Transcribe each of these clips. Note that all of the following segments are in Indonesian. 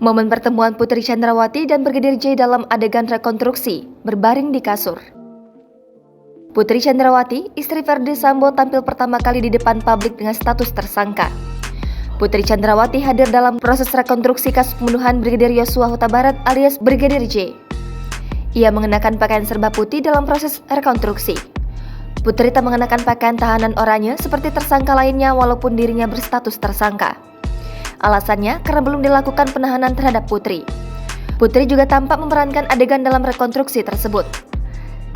Momen pertemuan Putri Chandrawati dan Brigadir J dalam adegan rekonstruksi, berbaring di kasur. Putri Chandrawati, istri Ferdy Sambo, tampil pertama kali di depan publik dengan status tersangka. Putri Chandrawati hadir dalam proses rekonstruksi kasus pembunuhan Brigadir Yosua Huta Barat alias Brigadir J. Ia mengenakan pakaian serba putih dalam proses rekonstruksi. Putri tak mengenakan pakaian tahanan oranye seperti tersangka lainnya walaupun dirinya berstatus tersangka. Alasannya karena belum dilakukan penahanan terhadap Putri. Putri juga tampak memerankan adegan dalam rekonstruksi tersebut.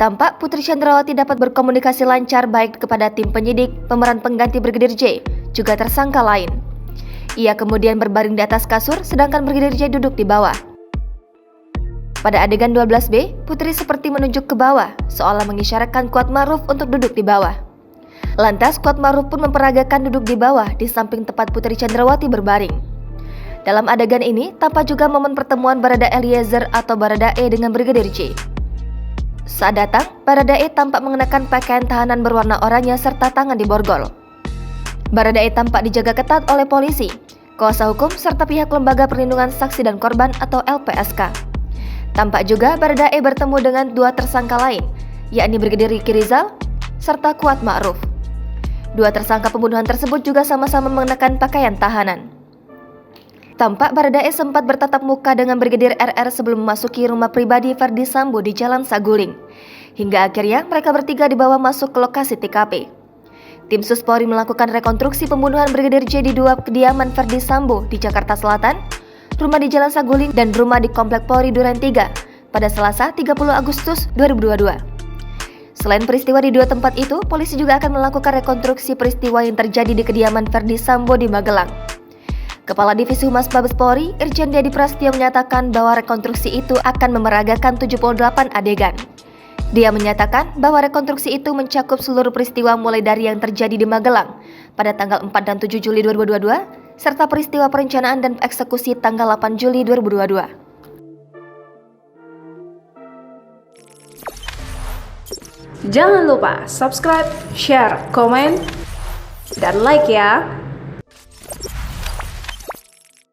Tampak Putri Chandrawati dapat berkomunikasi lancar baik kepada tim penyidik, pemeran pengganti Brigadir J, juga tersangka lain. Ia kemudian berbaring di atas kasur sedangkan Brigadir J duduk di bawah. Pada adegan 12B, Putri seperti menunjuk ke bawah, seolah mengisyaratkan Kuatmaruf untuk duduk di bawah. Lantas Kuatmaruf pun memperagakan duduk di bawah di samping tempat Putri Chandrawati berbaring. Dalam adegan ini, tampak juga momen pertemuan Barada Eliezer atau Baradae dengan Brigadir J. Saat datang, Baradae tampak mengenakan pakaian tahanan berwarna oranye serta tangan diborgol. Baradae tampak dijaga ketat oleh polisi, kuasa hukum serta pihak Lembaga Perlindungan Saksi dan Korban atau LPSK. Tampak juga Baradae bertemu dengan dua tersangka lain, yakni Brigadir Ricky Rizal serta Kuatmaruf. Dua tersangka pembunuhan tersebut juga sama-sama mengenakan pakaian tahanan. Tampak Baradae sempat bertatap muka dengan Brigadir RR sebelum memasuki rumah pribadi Ferdy Sambo di Jalan Saguling. Hingga akhirnya mereka bertiga dibawa masuk ke lokasi TKP. Tim Sus Polri melakukan rekonstruksi pembunuhan Brigadir J di dua kediaman Ferdy Sambo di Jakarta Selatan, rumah di Jalan Saguling, dan rumah di Komplek Polri Duren 3 pada Selasa 30 Agustus 2022. Selain peristiwa di dua tempat itu, polisi juga akan melakukan rekonstruksi peristiwa yang terjadi di kediaman Ferdy Sambo di Magelang. Kepala Divisi Humas Mabes Polri, Irjen Dedi Prasetyo menyatakan bahwa rekonstruksi itu akan memeragakan 78 adegan. Dia menyatakan bahwa rekonstruksi itu mencakup seluruh peristiwa mulai dari yang terjadi di Magelang pada tanggal 4 dan 7 Juli 2022, serta peristiwa perencanaan dan eksekusi tanggal 8 Juli 2022. Jangan lupa subscribe, share, komen, dan like ya!